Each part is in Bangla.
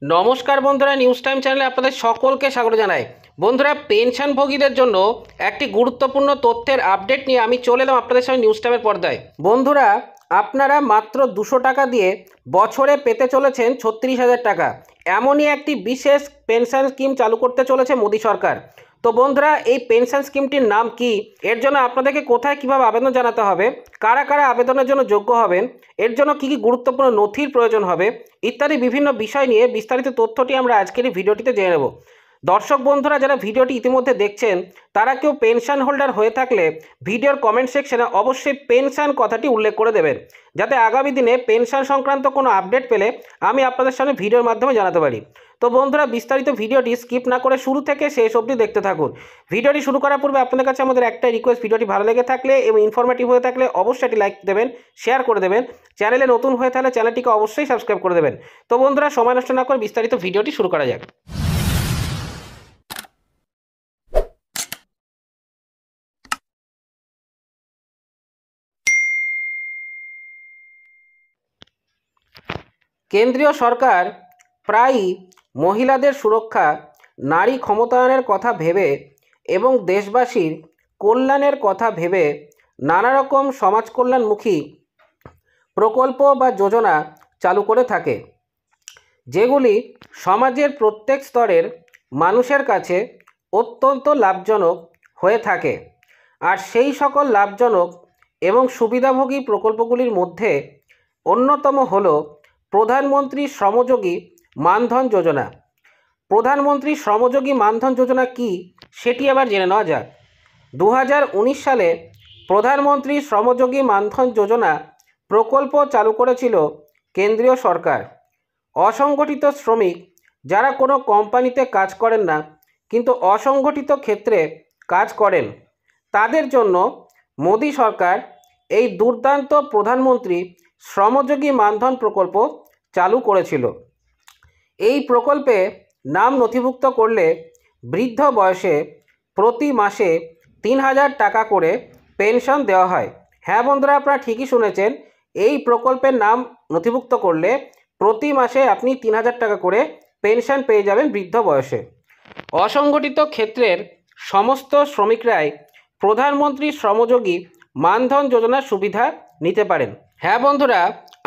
নমস্কার বন্ধুরা, নিউজ টাইম চ্যানেলে আপনাদের সকলকে স্বাগত জানাই। বন্ধুরা, পেনশনভোগীদের জন্য একটি গুরুত্বপূর্ণ তথ্যের আপডেট নিয়ে আমি চলে এলাম আপনাদের সামনে নিউজ টাইমের পর্দায়। বন্ধুরা, আপনারা মাত্র 200 টাকা দিয়ে বছরে পেতে চলেছেন 36,000 টাকা। এমনই একটি বিশেষ পেনশন স্কিম চালু করতে চলেছে মোদী সরকার। তো বন্ধুরা, এই পেনশন স্কিমটির নাম কি, এর জন্য আপনাদেরকে কোথায় কিভাবে আবেদন জানাতে হবে, কারা কারা আবেদনের জন্য যোগ্য হবেন, এর জন্য কী কী গুরুত্বপূর্ণ নথির প্রয়োজন হবে ইত্যাদি বিভিন্ন বিষয় নিয়ে বিস্তারিত তথ্যটি আমরা আজকের এই ভিডিওটিতে জেনে নেব। দর্শক বন্ধুরা, যারা ভিডিওটি ইতিমধ্যে দেখছেন তারা কেউ পেনশন হোল্ডার হয়ে থাকলে ভিডিওর কমেন্ট সেকশনে অবশ্যই পেনশন কথাটি উল্লেখ করে দেবেন, যাতে আগামী দিনে পেনশন সংক্রান্ত কোনো আপডেট পেলে আমি আপনাদের সামনে ভিডিওর মাধ্যমে জানাতে পারি। তো বন্ধুরা, বিস্তারিত ভিডিওটি স্কিপ না করে শুরু থেকে শেষ অবধি দেখতে থাকুন। ভিডিওটি শুরু করার পূর্বে আপনাদের কাছে আমাদের একটাই রিকোয়েস্ট, ভিডিওটি ভালো লেগে থাকলে এবং ইনফরমেটিভ হয়ে থাকলে অবশ্যই একটি লাইক দেবেন, শেয়ার করে দেবেন। চ্যানেলে নতুন হয়ে থাকলে চ্যানেলটিকে অবশ্যই সাবস্ক্রাইব করে দেবেন। তো বন্ধুরা, সময় নষ্ট না করে বিস্তারিত ভিডিওটি শুরু করা যাক। কেন্দ্রীয় সরকার প্রায়ই মহিলাদের সুরক্ষা, নারী ক্ষমতায়নের কথা ভেবে এবং দেশবাসীর কল্যাণের কথা ভেবে নানা রকম সমাজ কল্যাণমুখী প্রকল্প বা যোজনা চালু করে থাকে, যেগুলি সমাজের প্রত্যেক স্তরের মানুষের কাছে অত্যন্ত লাভজনক হয়ে থাকে। আর সেই সকল লাভজনক এবং সুবিধাভোগী প্রকল্পগুলির মধ্যে অন্যতম হল প্রধানমন্ত্রী শ্রমযোগী মানধন যোজনা। প্রধানমন্ত্রী শ্রমযোগী মানধন যোজনা কি, সেটি আবার জেনে নেওয়া যাক। 2019 সালে প্রধানমন্ত্রী শ্রমযোগী মানধন যোজনা প্রকল্প চালু করেছিল কেন্দ্রীয় সরকার। অসংগঠিত শ্রমিক যারা কোনো কোম্পানিতে কাজ করেন না কিন্তু অসংগঠিত ক্ষেত্রে কাজ করেন, তাদের জন্য মোদী সরকার এই দুর্দান্ত প্রধানমন্ত্রী শ্রমযোগী মানধন প্রকল্প চালু করেছিল। এই প্রকল্পে নাম নথিভুক্ত করলে বৃদ্ধ বয়সে প্রতি মাসে 3,000 টাকা করে পেনশন দেওয়া হয়। হ্যাঁ বন্ধুরা, আপনারা ঠিকই শুনেছেন, এই প্রকল্পের নাম নথিভুক্ত করলে প্রতি মাসে আপনি 3,000 টাকা করে পেনশন পেয়ে যাবেন বৃদ্ধ বয়সে। অসংগঠিত ক্ষেত্রের সমস্ত শ্রমিকরাই প্রধানমন্ত্রী শ্রমযোগী মানধন যোজনার সুবিধা নিতে পারেন। হ্যাঁ বন্ধুরা,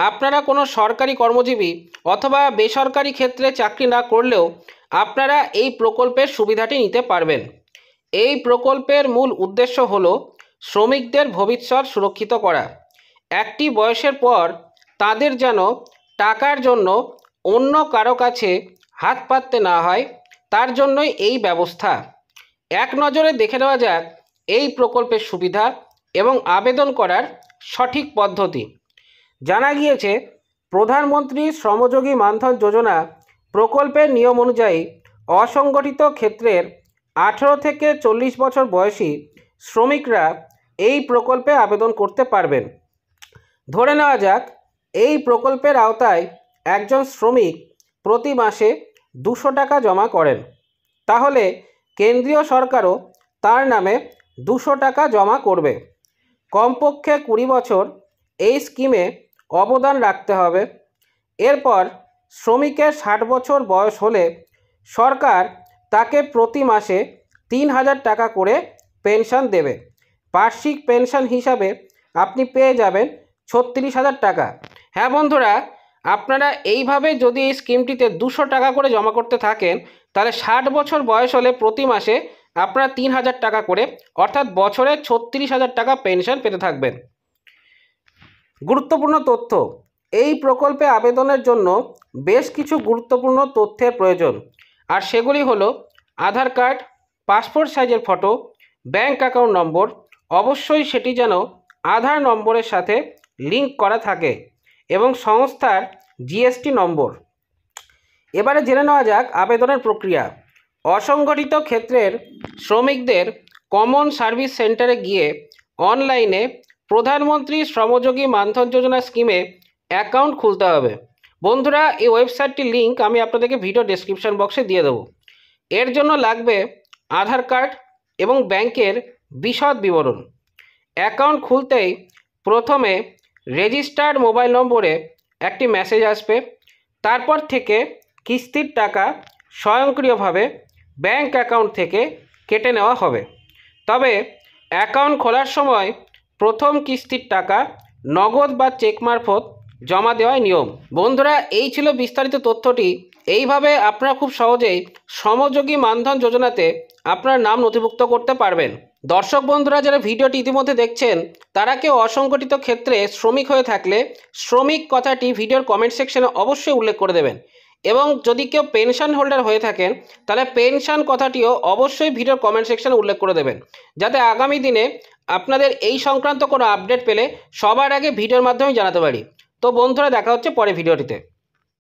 আপনারা কোনো সরকারি কর্মজীবী অথবা বেসরকারি ক্ষেত্রে চাকরি না করলেও আপনারা এই প্রকল্পের সুবিধাটি নিতে পারবেন। এই প্রকল্পের মূল উদ্দেশ্য হল শ্রমিকদের ভবিষ্যৎ সুরক্ষিত করা। একটি বয়সের পর তাদের যেন টাকার জন্য অন্য কারো কাছে হাত পাততে না হয়, তার জন্যই এই ব্যবস্থা। এক নজরে দেখে নেওয়া যাক এই প্রকল্পের সুবিধা এবং আবেদন করার সঠিক পদ্ধতি। জানা গিয়েছে, প্রধানমন্ত্রী শ্রমযোগী মানধন যোজনা প্রকল্পের নিয়ম অনুযায়ী অসংগঠিত ক্ষেত্রের 18 থেকে 40 বছর বয়সী শ্রমিকরা এই প্রকল্পে আবেদন করতে পারবেন। ধরে নেওয়া যাক, এই প্রকল্পের আওতায় একজন শ্রমিক প্রতি মাসে 200 টাকা জমা করেন, তাহলে কেন্দ্রীয় সরকারও তার নামে 200 টাকা জমা করবে। কমপক্ষে 20 বছর এই স্কিমে অবদান রাখতে হবে। এরপর শ্রমিকের 60 বছর বয়স হলে সরকার তাকে প্রতি মাসে 3,000 টাকা করে পেনশন দেবে। বার্ষিক পেনশন হিসাবে আপনি পেয়ে যাবেন 36,000 টাকা। হ্যাঁ বন্ধুরা, আপনারা এইভাবে যদি এই স্কিমটিতে 200 টাকা করে জমা করতে থাকেন, তাহলে 60 বছর বয়স হলে প্রতি মাসে আপনারা 3,000 টাকা করে অর্থাৎ বছরে 36,000 টাকা পেনশন পেতে থাকবেন। গুরুত্বপূর্ণ তথ্য, এই প্রকল্পে আবেদনের জন্য বেশ কিছু গুরুত্বপূর্ণ তথ্যের প্রয়োজন, আর সেগুলি হলো আধার কার্ড, পাসপোর্ট সাইজের ফটো, ব্যাঙ্ক অ্যাকাউন্ট নম্বর, অবশ্যই সেটি যেন আধার নম্বরের সাথে লিঙ্ক করা থাকে, এবং সংস্থার জিএসটি নম্বর। এবারে জেনে নেওয়া যাক আবেদনের প্রক্রিয়া। অসংগঠিত ক্ষেত্রের শ্রমিকদের কমন সার্ভিস সেন্টারে গিয়ে অনলাইনে প্রধানমন্ত্রী শ্রমযোগী মানধন যোজনা স্কিমে অ্যাকাউন্ট খুলতে হবে। বন্ধুরা, এই ওয়েবসাইটটির লিঙ্ক আমি আপনাদেরকে ভিডিও ডেসক্রিপশন বক্সে দিয়ে দেবো। এর জন্য লাগবে আধার কার্ড এবং ব্যাংকের বিশদ বিবরণ। অ্যাকাউন্ট খুলতেই প্রথমে রেজিস্টার্ড মোবাইল নম্বরে একটি মেসেজ আসবে। তারপর থেকে কিস্তির টাকা স্বয়ংক্রিয়ভাবে ব্যাংক অ্যাকাউন্ট থেকে কেটে নেওয়া হবে। তবে অ্যাকাউন্ট খোলার সময় প্রথম কিস্তির টাকা নগদ বা চেক মারফত জমা দেওয়াই নিয়ম। বন্ধুরা, এই ছিল বিস্তারিত তথ্যটি। এইভাবে আপনারা খুব সহজেই শ্রমযোগী মানধন যোজনাতে আপনার নাম নথিভুক্ত করতে পারবেন। দর্শক বন্ধুরা, যারা ভিডিওটি ইতিমধ্যে দেখছেন তারা কেউ অসংগঠিত ক্ষেত্রে শ্রমিক হয়ে থাকলে শ্রমিক কথাটি ভিডিওর কমেন্ট সেকশনে অবশ্যই উল্লেখ করে দেবেন। এবং যদি কেউ পেনশন হোল্ডার হয়ে থাকেন তাহলে পেনশন কথাটিও অবশ্যই ভিডিওর কমেন্ট সেকশনে উল্লেখ করে দেবেন, যাতে আগামী দিনে আপনাদের এই সংক্রান্ত কোনো আপডেট পেলে সবার আগে ভিডিওর মাধ্যমে জানাতে পারি। তো বন্ধুরা, দেখা হচ্ছে পরে ভিডিওটিতে।